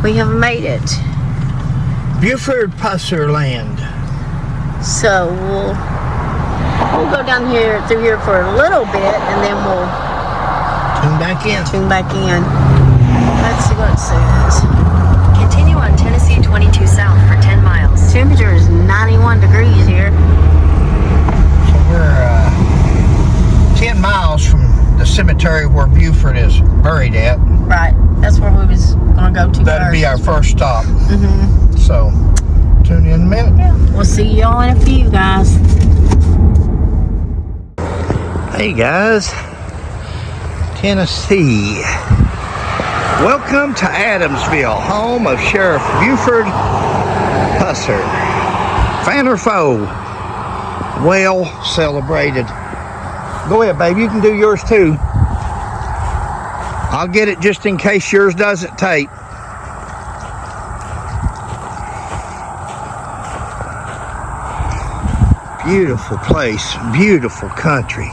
We have made it. Buford Pusser land. So we'll go down here through here for a little bit, and then we'll tune back in. Let's see what it says. Continue on Tennessee 22 south for 10 miles. Temperature is 91 degrees here. So we're 10 miles from the cemetery where Buford is buried at. Right. That's where we was gonna go to. That'd be our first stop. Mm-hmm. So tune in a minute. Yeah. We'll see y'all in a few, guys. Hey guys, Tennessee. Welcome to Adamsville, home of Sheriff Buford Pusser. Fan or foe? Well celebrated. Go ahead, babe. You can do yours too. I'll get it just in case yours doesn't tape. Beautiful place, beautiful country.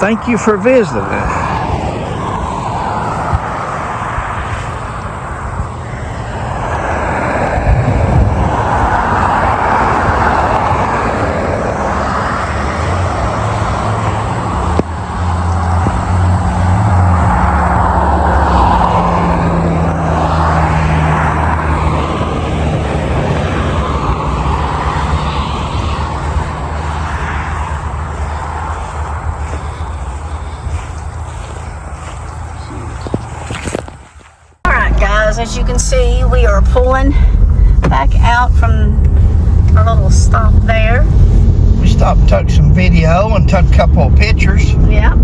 Thank you for visiting. As you can see, we are pulling back out from our little stop there. We stopped and took some video and took a couple of pictures. Yeah.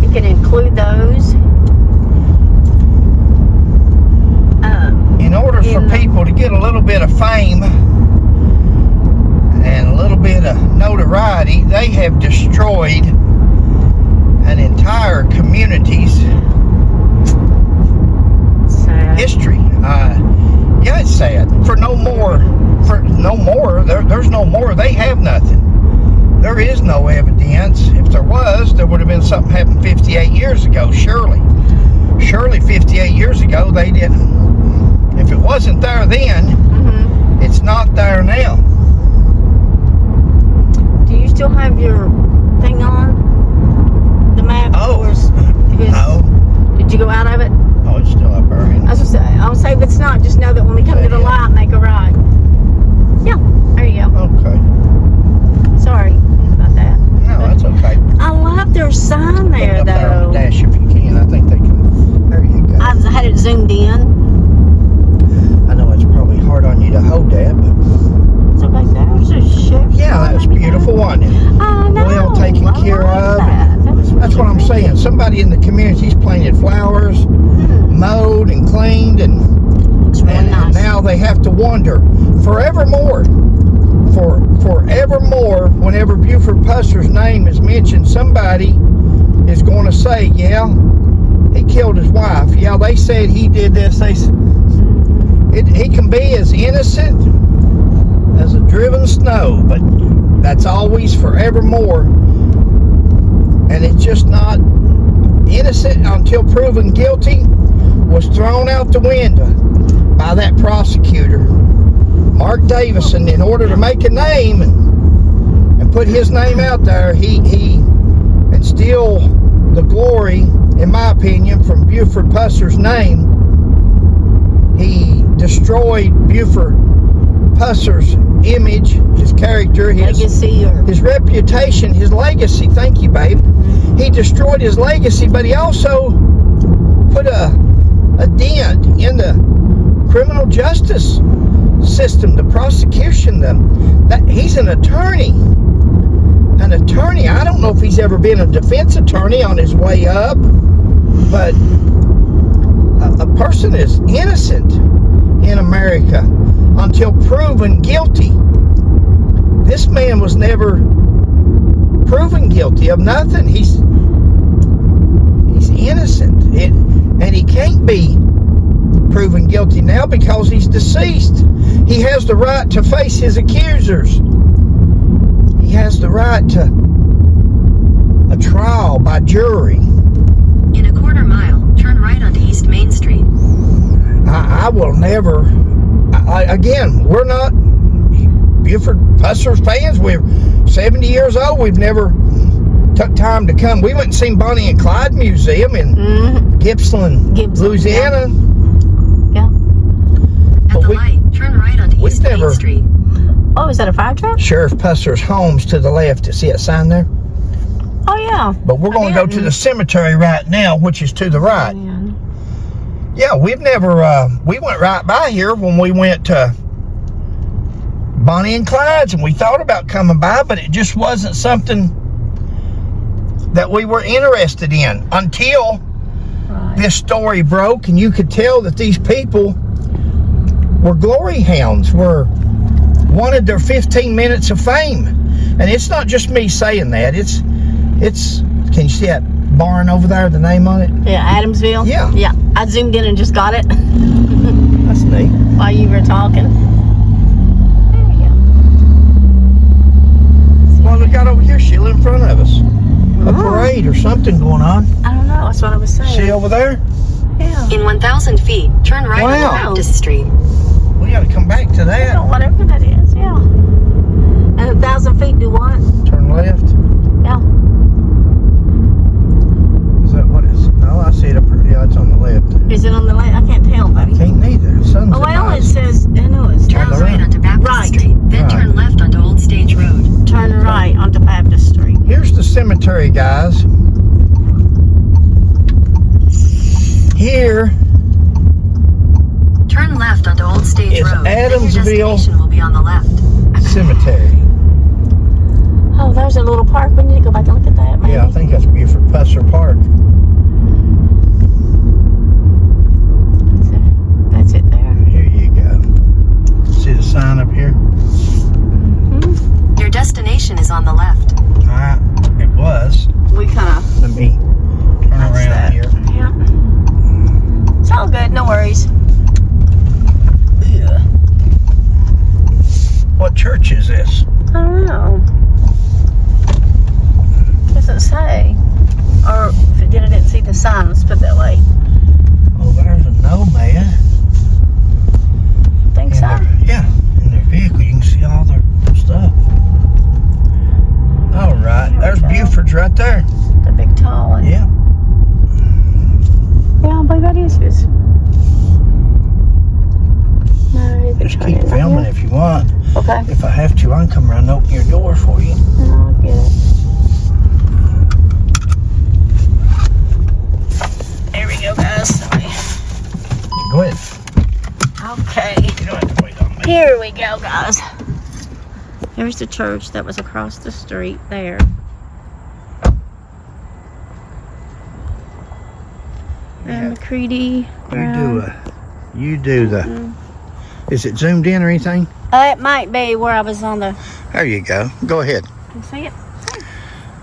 You can include those. In order for people to get a little bit of fame and a little bit of notoriety, they have destroyed an entire community's history. Yeah, it's sad. There's no more. They have nothing. There is no evidence. If there was, there would have been something happened 58 years ago. Surely 58 years ago they didn't. If it wasn't there then, it's not there now. Do you still have your thing on? The map? Oh, no. Did you go out of it? Oh, it's still up there. I'll say if it's not, just know that when we come to the light, make a right. Yeah, there you go. Okay. Sorry about that. No, that's okay. I love their sign there, Up there on though. the dash if you can. I think they can. There you go. I had it zoomed in. I know it's probably hard on you to hold that, but It's okay. There's a ship. yeah, that was beautiful, wasn't it? I know. Well taken care of. That's what I'm saying. Somebody in the community's planted flowers, mowed and cleaned, and nice. now they have to wonder forevermore. Forevermore, whenever Buford Pusser's name is mentioned, somebody is going to say, "Yeah, he killed his wife. Yeah, they said he did this. He can be as innocent as a driven snow, but that's always forevermore, and it's just not innocent until proven guilty." Was thrown out the window by that prosecutor, Mark Davison, in order to make a name and put his name out there. He and steal the glory, in my opinion, from Buford Pusser's name. He destroyed Buford Pusser's image, his character, his reputation, his legacy. Thank you, babe. He destroyed his legacy, but he also put a dent in the criminal justice system, the prosecution. He's an attorney. I don't know if he's ever been a defense attorney on his way up, but a person is innocent in America until proven guilty. This man was never proven guilty of nothing. He's innocent, and he can't be proven guilty now because he's deceased. He has the right to face his accusers. He has the right to a trial. got jewelry. In a quarter mile, turn right onto East Main Street. I will never. Again, we're not Buford Pusser fans. We're 70 years old. We've never took time to come. We went and seen Bonnie and Clyde Museum in Gippsland, Louisiana. Yeah. At the light, turn right onto East Main Street. Oh, is that a fire truck? Sheriff Pusser's home's to the left. You see that sign there? Oh, yeah. But we're going to go to the cemetery right now, which is to the right. Man. Yeah, we've never, we went right by here when we went to Bonnie and Clyde's, and we thought about coming by, but it just wasn't something that we were interested in until this story broke, and you could tell that these people were glory hounds, wanted their 15 minutes of fame. And it's not just me saying that. It's can you see that barn over there, the name on it? Yeah, Adamsville? Yeah. Yeah, I zoomed in and just got it That's neat. while you were talking. There we go. Well, we got over here, Sheila, in front of us. A parade or something going on. I don't know, that's what I was saying. See over there? Yeah. In 1,000 feet, turn right onto Baptist Street. We got to come back to that. Oh, whatever that is, yeah. And 1,000 feet do what? Turn left. Yeah. Is that what it's? No, I see it up here. Yeah, it's on the left. Is it on the left? I can't tell, buddy. Can't neither. The sun's Oh, well, nice. it says, I know it's Turn right onto Baptist Street, then turn left onto Old Stage Road. turn right onto Baptist Street. Here's the cemetery, guys. Here Turn left onto Old Stage is Road. Then your Adamsville destination will be on the left. Cemetery. Oh, there's a little park. We need to go back and look at that, maybe. Yeah, I think that's Buford Pusser Park. That's it there. Here you go. See the sign up here? Your destination is on the left. It was. We kind of... Let me turn around here. Yeah. It's all good. No worries. Yeah. What church is this? I don't know. Doesn't say. Or if it did, I didn't see the sign. Let's put it that way. Oh, there's a nomad. Think so? Yeah, in their vehicle. You can see all their stuff. All right. There's Buford's right there. The big tall one. Yeah. Yeah, I believe that is his. No, you can Just turn keep it filming here. if you want. Okay. If I have to, I can come around and open your door for you. No, I'll get it. There we go, guys. Go ahead. Okay. You don't have to wait on me. Here we go, guys. There's the church that was across the street there. And McCready. You do the. Is it zoomed in or anything? It might be where I was on the. There you go. Go ahead. Can you see it?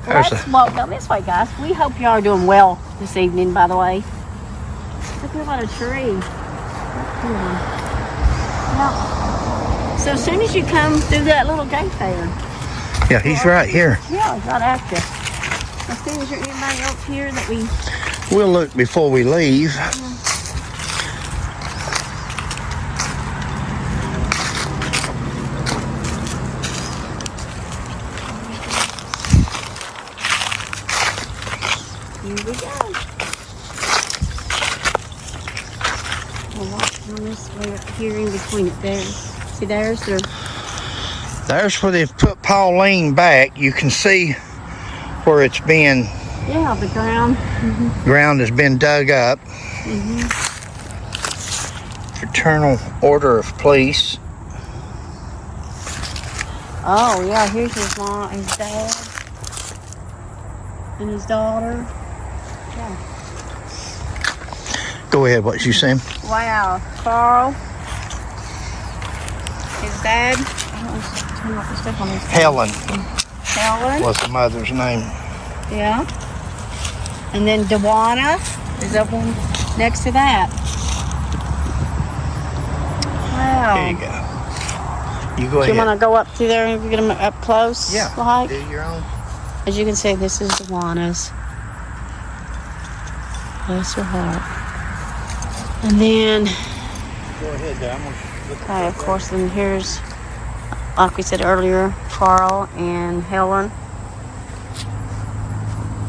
Well, There's let's walk down this way, guys. We hope you are doing well this evening, by the way. Look at a tree. Yeah. So as soon as you come through that little gate there. Yeah, he's right here. Yeah, he's right after. As soon as there's anybody else here that we. We'll look before we leave. Here we go. We'll walk down this way up here in between it there. See, there's There's where they've put Pauline back. You can see where it's been. yeah, the ground. Ground has been dug up. Fraternal Order of Police. Oh, yeah, here's his mom, his dad, and his daughter. Yeah. Go ahead, what you saying? Wow, Carl, his dad. Turn off the stuff on his phone. Helen. Was the mother's name. Yeah. And then Dewana is up one next to that. Wow. There you go. You go Do you ahead. want to go up through there and get them up close? Yeah. Like? Do your own. As you can see, this is Dewana's. Bless her heart. And then, Go ahead there. I'm gonna look okay, of course, then here's, like we said earlier, Carl and Helen.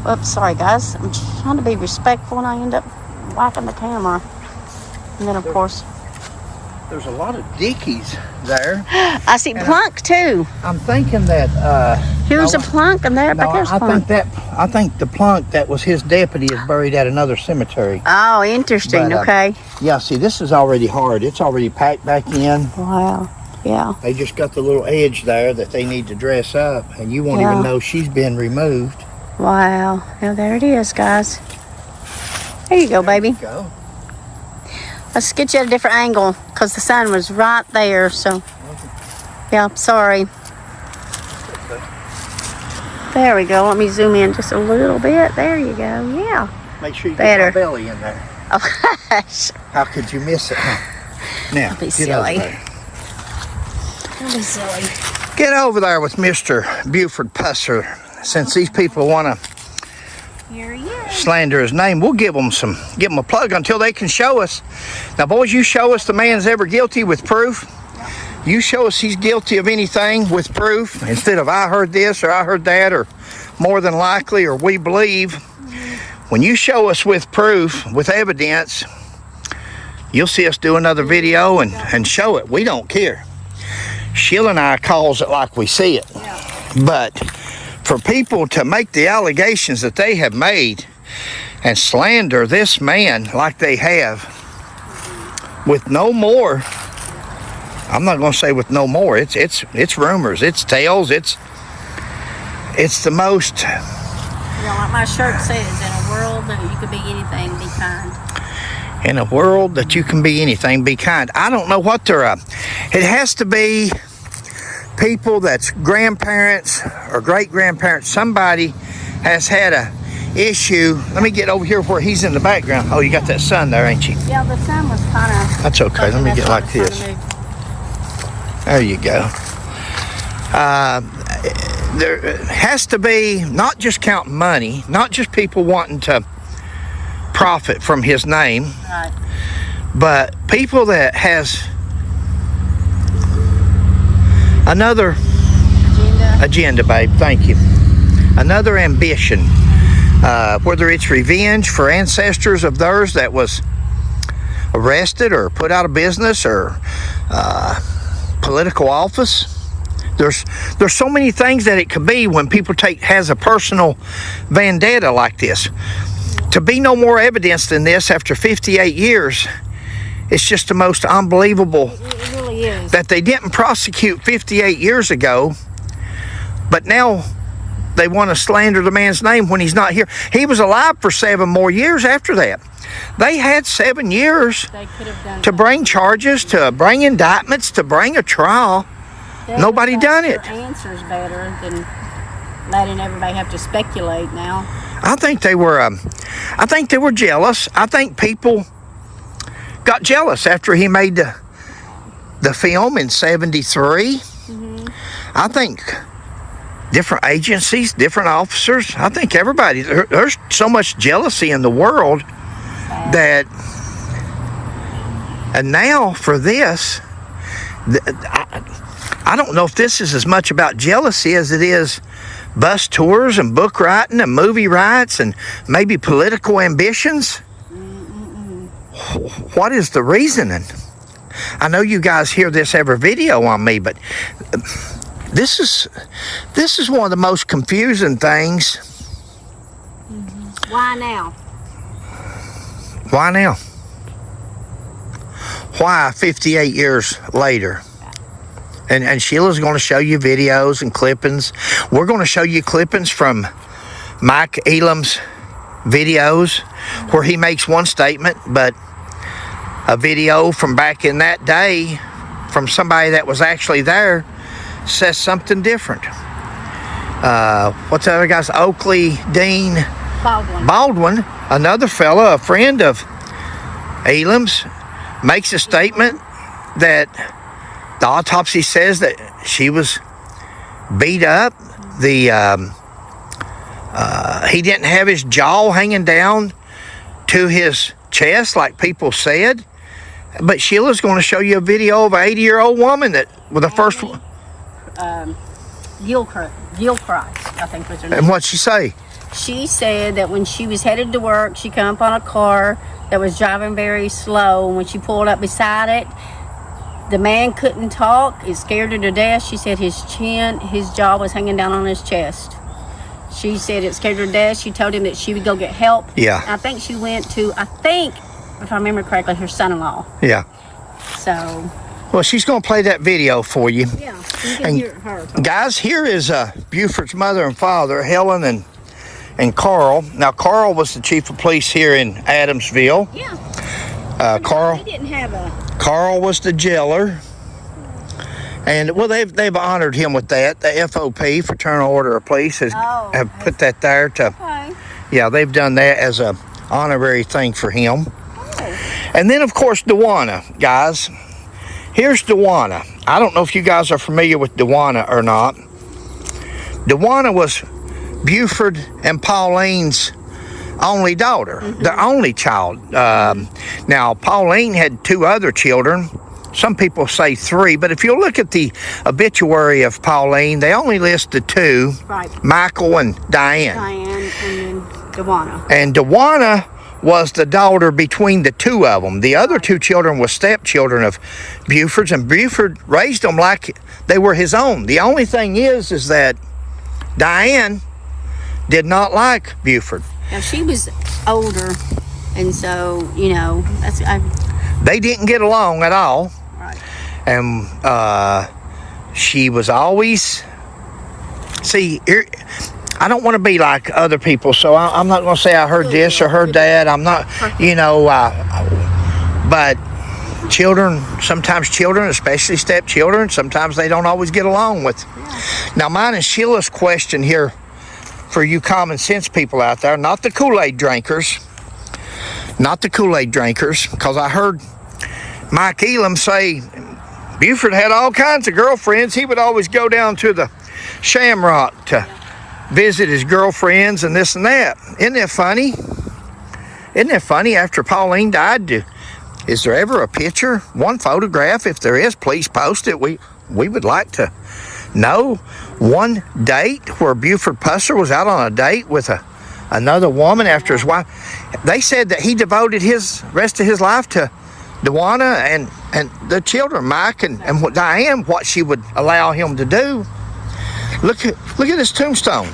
Oops, sorry guys. I'm trying to be respectful and I end up whacking the camera. And then, of course, there's a lot of Dickies there. I see Plunk too. I'm thinking that Here's a Plunk and there, no, but there's I Plunk. think the Plunk that was his deputy is buried at another cemetery. Oh, interesting. But, Okay. Yeah, see, this is already hard. It's already packed back in. Wow. Yeah. They just got the little edge there that they need to dress up, and you won't Yeah. even know she's been removed. Wow. Yeah, there it is, guys. There you go, baby. Go. Let's get you at a different angle because the sun was right there. So, yeah, sorry. There we go. Let me zoom in just a little bit. There you go. Yeah. Make sure you Better. get my belly in there. Oh, gosh. How could you miss it? Now, Don't be get silly. over there. Don't be silly. Get over there with Mr. Buford Pusser. Since these people want to Here he is. slander his name, we'll give them a plug until they can show us. Now, boys, you show us the man's ever guilty with proof. You show us he's guilty of anything with proof instead of I heard this or I heard that or more than likely or we believe. When you show us with proof, with evidence, you'll see us do another video and show it. We don't care. Sheila and I calls it like we see it. But for people to make the allegations that they have made and slander this man like they have with no more, I'm not going to say with no more, it's rumors, it's tales, it's the most. You know, like my shirt says, in a world that you could be anything, be kind. In a world that you can be anything, be kind. I don't know what they're it has to be people that's grandparents or great-grandparents. Somebody has had a issue. Let me get over here where he's in the background. Oh, you got that sun there, ain't you? Yeah, the sun was kind of... That's okay. Let me get like this. There you go. There has to be not just counting money, not just people wanting to profit from his name, Right. but people that has another agenda, babe. Thank you. Another ambition, whether it's revenge for ancestors of theirs that was arrested or put out of business or political office. There's so many things that it could be when people has a personal vendetta like this. To be no more evidence than this after 58 years, it's just the most unbelievable. It really is. That they didn't prosecute 58 years ago, but now they want to slander the man's name when he's not here. He was alive for 7 more years after that. They had 7 years They could have done to bring charges, to bring indictments, to bring a trial. Nobody done it. Answers better than letting everybody have to speculate now. I think they were jealous. I think people got jealous after he made the film in 73. Mm-hmm. I think different agencies, different officers, I think everybody, there's so much jealousy in the world that, and now for this, I don't know if this is as much about jealousy as it is bus tours and book writing and movie rights and maybe political ambitions. What is the reasoning? I know you guys hear this every video on me, but this is one of the most confusing things. Why now? Why now? Why 58 years later? And Sheila's going to show you videos and clippings. We're going to show you clippings from Mike Elam's videos where he makes one statement, but a video from back in that day from somebody that was actually there says something different. What's the other guy's? Oakley Dean Baldwin, another fella, a friend of Elam's, makes a statement that the autopsy says that she was beat up. He didn't have his jaw hanging down to his chest, like people said. But Sheila's going to show you a video of an 80-year-old woman that, with the first one. Gilchrist, I think was her name. And what'd she say? She said that when she was headed to work, she came up on a car that was driving very slow. And when she pulled up beside it, the man couldn't talk. It scared her to death. She said his jaw was hanging down on his chest. She said it scared her to death. She told him that she would go get help. Yeah. I think she went to, if I remember correctly, her son-in-law. Yeah. So. Well, she's going to play that video for you. Yeah, you can hear her. Guys, here is Buford's mother and father, Helen and Carl. Now, Carl was the chief of police here in Adamsville. Yeah. Carl. He didn't have a. Carl was the jailer. And, well, they've honored him with that. The FOP, Fraternal Order of Police, have put that there to... Okay. Yeah, they've done that as a honorary thing for him. Oh. And then, of course, Dewana, guys. Here's Dewana. I don't know if you guys are familiar with Dewana or not. Dewana was Buford and Pauline's only daughter, their only child. Now, Pauline had 2 other children. Some people say 3, but if you look at the obituary of Pauline, they only listed 2, Right. Michael and Diane. Diane and then Dewana. And Dewana was the daughter between the 2 of them. The other 2 children were stepchildren of Buford's, and Buford raised them like they were his own. The only thing is that Diane did not like Buford. Now, she was older, and so, They didn't get along at all. Right. And she was always... See, I don't want to be like other people, so I'm not going to say I heard this or heard that. I'm not, but sometimes children, especially stepchildren, sometimes they don't always get along with. Yeah. Now, mine and Sheila's question here for you common sense people out there, not the Kool-Aid drinkers, because I heard Mike Elam say Buford had all kinds of girlfriends. He would always go down to the Shamrock to visit his girlfriends and this and that. Isn't that funny? After Pauline died, is there ever a picture, one photograph? If there is, please post it. We would like to know one date where Buford Pusser was out on a date with another woman after his wife. They said that he devoted his rest of his life to Dewana and the children, Mike and Diane, what she would allow him to do. Look at this tombstone.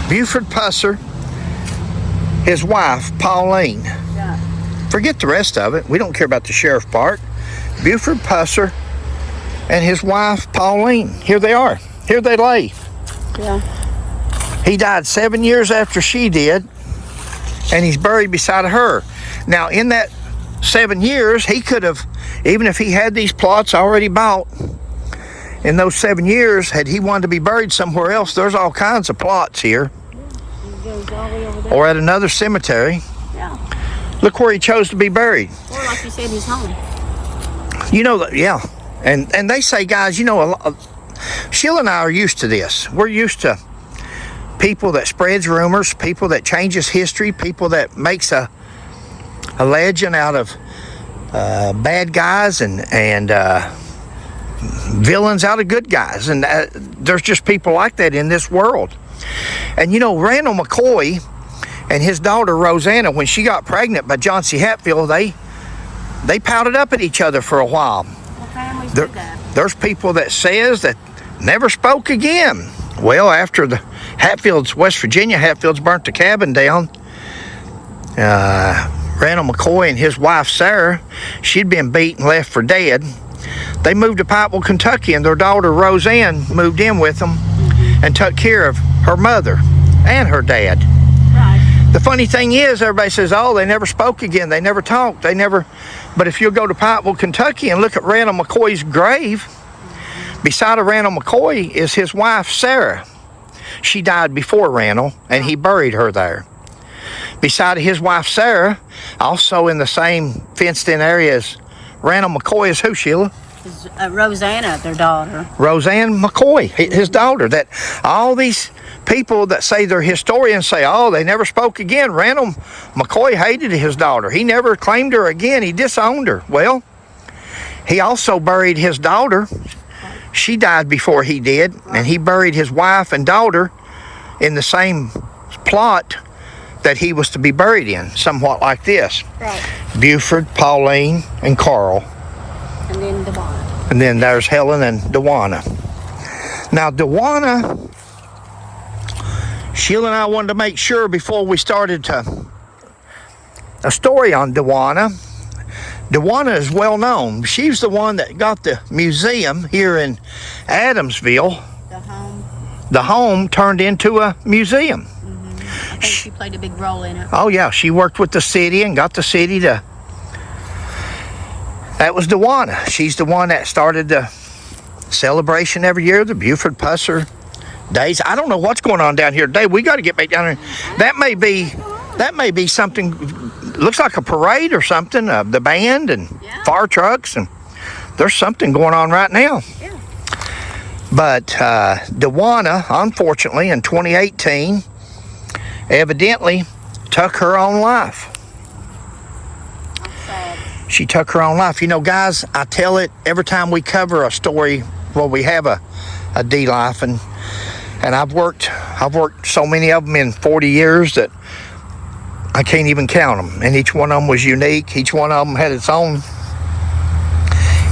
Buford Pusser, his wife, Pauline. Yeah. Forget the rest of it. We don't care about the sheriff part. Buford Pusser and his wife, Pauline. Here they are. Here they lay. Yeah. He died 7 years after she did, and he's buried beside her. Now, in that 7 years, he could have, even if he had these plots already bought, in those 7 years, had he wanted to be buried somewhere else, there's all kinds of plots here. He goes all the way over there. Or at another cemetery. Yeah. Look where he chose to be buried. Or like you said, his home. Yeah. And they say, guys, Sheila and I are used to this. We're used to people that spreads rumors, people that changes history, people that makes a legend out of bad guys and villains out of good guys. And there's just people like that in this world. And Randall McCoy and his daughter Rosanna, when she got pregnant by John C. Hatfield, they pouted up at each other for a while. Well, families do that. There's people that says that never spoke again. Well, after the West Virginia Hatfields burnt the cabin down, Randall McCoy and his wife Sarah, she'd been beat and left for dead. They moved to Pikeville, Kentucky, and their daughter Roseanne moved in with them and took care of her mother and her dad. Right. The funny thing is, everybody says, they never spoke again. They never talked. But if you'll go to Pikeville, Kentucky and look at Randall McCoy's grave, beside of Randall McCoy is his wife, Sarah. She died before Randall, and he buried her there. Beside of his wife, Sarah, also in the same fenced-in area as Randall McCoy is who, Sheila? Rosanna, their daughter. Roseanne McCoy, his daughter. That all these people that say they're historians say, oh, they never spoke again. Randall McCoy hated his daughter. He never claimed her again. He disowned her. Well, he also buried his daughter. She died before he did, and he buried his wife and daughter in the same plot that he was to be buried in, somewhat like this. Right. Buford, Pauline, and Carl. And then Dewana. And then there's Helen and Dewana. Now, Dewana, Sheila and I wanted to make sure before we started a story on Dewana. Dewana is well known. She's the one that got the museum here in Adamsville. The home turned into a museum. I think she played a big role in it. Oh, yeah. She worked with the city and got the city to... That was Dewana. She's the one that started the celebration every year, the Buford Pusser days. I don't know what's going on down here today. We got to get back down there. That may be something... Looks like a parade or something. The band and fire trucks. And there's something going on right now. Yeah. But Dewana, unfortunately, in 2018... evidently took her own life. She took her own life. You know, guys, I tell it every time we cover a story where we have a D-life, and I've worked so many of them in 40 years that I can't even count them. And each one of them was unique. Each one of them had its own.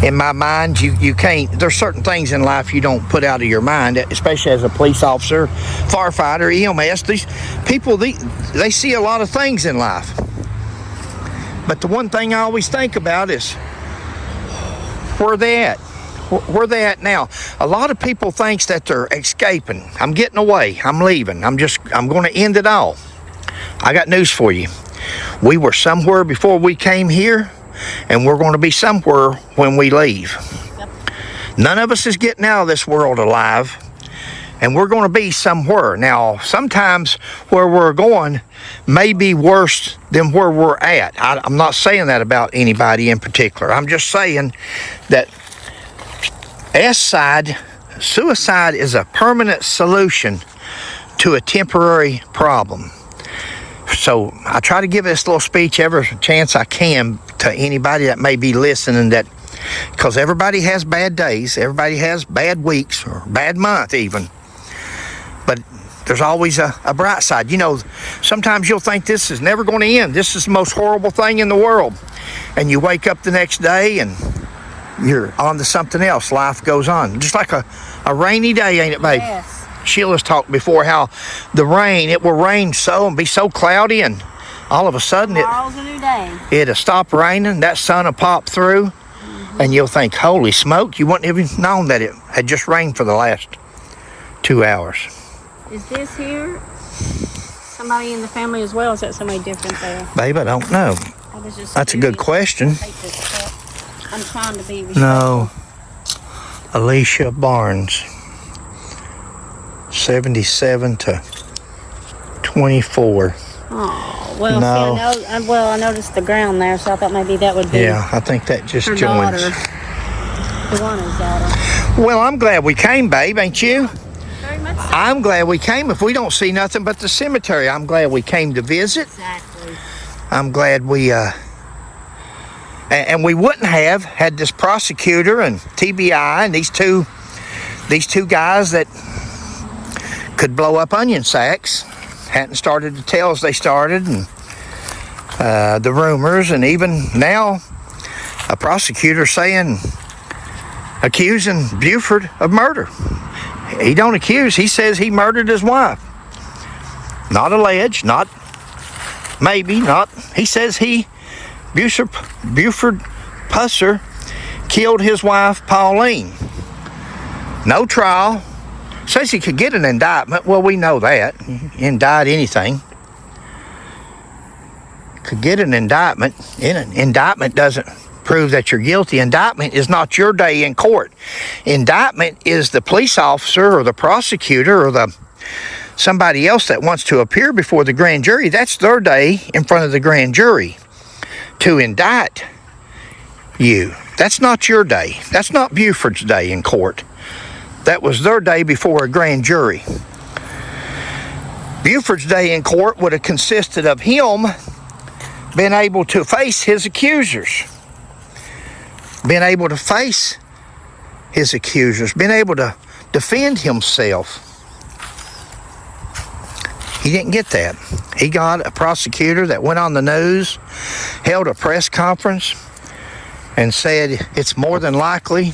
In my mind, you can't, there's certain things in life you don't put out of your mind, especially as a police officer, firefighter, EMS. These people, they see a lot of things in life. But the one thing I always think about is, where they at? Where they at now? A lot of people thinks that they're escaping. I'm getting away. I'm leaving. I'm going to end it all. I got news for you. We were somewhere before we came here, and we're going to be somewhere when we leave. Yep. None of us is getting out of this world alive, and we're going to be somewhere. Now, sometimes where we're going may be worse than where we're at. I'm not saying that about anybody in particular. I'm just saying that suicide is a permanent solution to a temporary problem. So I try to give this little speech every chance I can to anybody that may be listening, that because everybody has bad days, everybody has bad weeks or bad month even, but there's always a bright side. You know, sometimes you'll think this is never going to end. This is the most horrible thing in the world. And you wake up the next day and you're on to something else. Life goes on. Just like a rainy day, ain't it, babe? Yes. Sheila's talked before how the rain, it will rain so and be so cloudy, and all of a sudden Tomorrow's a new day. it'll stop raining, that sun will pop through, and you'll think, holy smoke, you wouldn't even known that it had just rained for the last 2 hours. Is this here somebody in the family as well? Is that somebody different there? Babe, I don't know. I was just That's a good question. I'm trying to be respectful. No. Alicia Barnes. 77 to 24. Oh, well, No. see, I noticed the ground there, so I thought maybe that would be Yeah, I think that just her joins. daughter. Dewana's daughter. Well, I'm glad we came, babe, ain't you? Very much so. I'm glad we came. If we don't see nothing but the cemetery, I'm glad we came to visit. Exactly. I'm glad we, and we wouldn't have had this prosecutor and TBI and these two guys that could blow up onion sacks, hadn't started the tales they started, and the rumors, and even now a prosecutor accusing Buford of murder. He don't accuse, he says he murdered his wife. Not alleged, not maybe, not, he says Buford Pusser killed his wife Pauline. No trial. Says he could get an indictment. Well, we know that. Indict anything. Could get an indictment. An indictment doesn't prove that you're guilty. Indictment is not your day in court. Indictment is the police officer or the prosecutor or somebody else that wants to appear before the grand jury. That's their day in front of the grand jury to indict you. That's not your day. That's not Buford's day in court. That was their day before a grand jury. Buford's day in court would have consisted of him being able to face his accusers. Being able to face his accusers. Being able to defend himself. He didn't get that. He got a prosecutor that went on the news, held a press conference, and said it's more than likely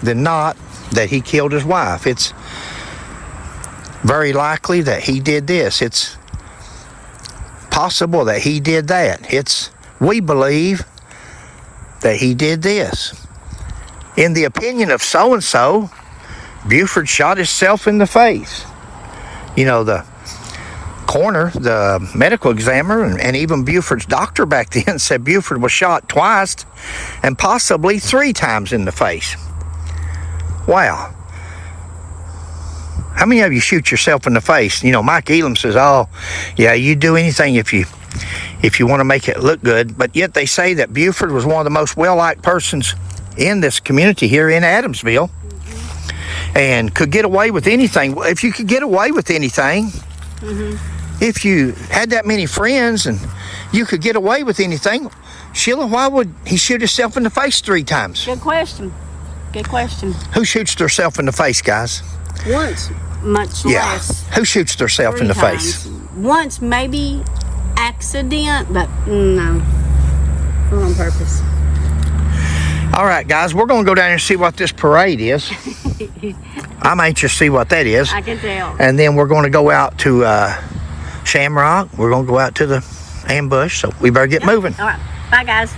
than not that he killed his wife. It's very likely that he did this. It's possible that he did that. We believe that he did this. In the opinion of so-and-so, Buford shot himself in the face. You know, the coroner, the medical examiner, and even Buford's doctor back then said Buford was shot twice and possibly 3 times in the face. Wow. How many of you shoot yourself in the face? You know, Mike Elam says, oh, yeah, you do anything if you want to make it look good. But yet they say that Buford was one of the most well-liked persons in this community here in Adamsville, and could get away with anything. If you could get away with anything, if you had that many friends and you could get away with anything, Sheila, why would he shoot himself in the face 3 times? Good question. Good question. Who shoots themselves in the face, guys? Once, much less. Who shoots themselves 3 in the times. face? Once, maybe accident, but no. Not on purpose. All right, guys, we're going to go down and see what this parade is. I'm anxious to see what that is. I can tell. And then we're going to go out to Shamrock. We're going to go out to the ambush, so we better get moving. All right. Bye, guys.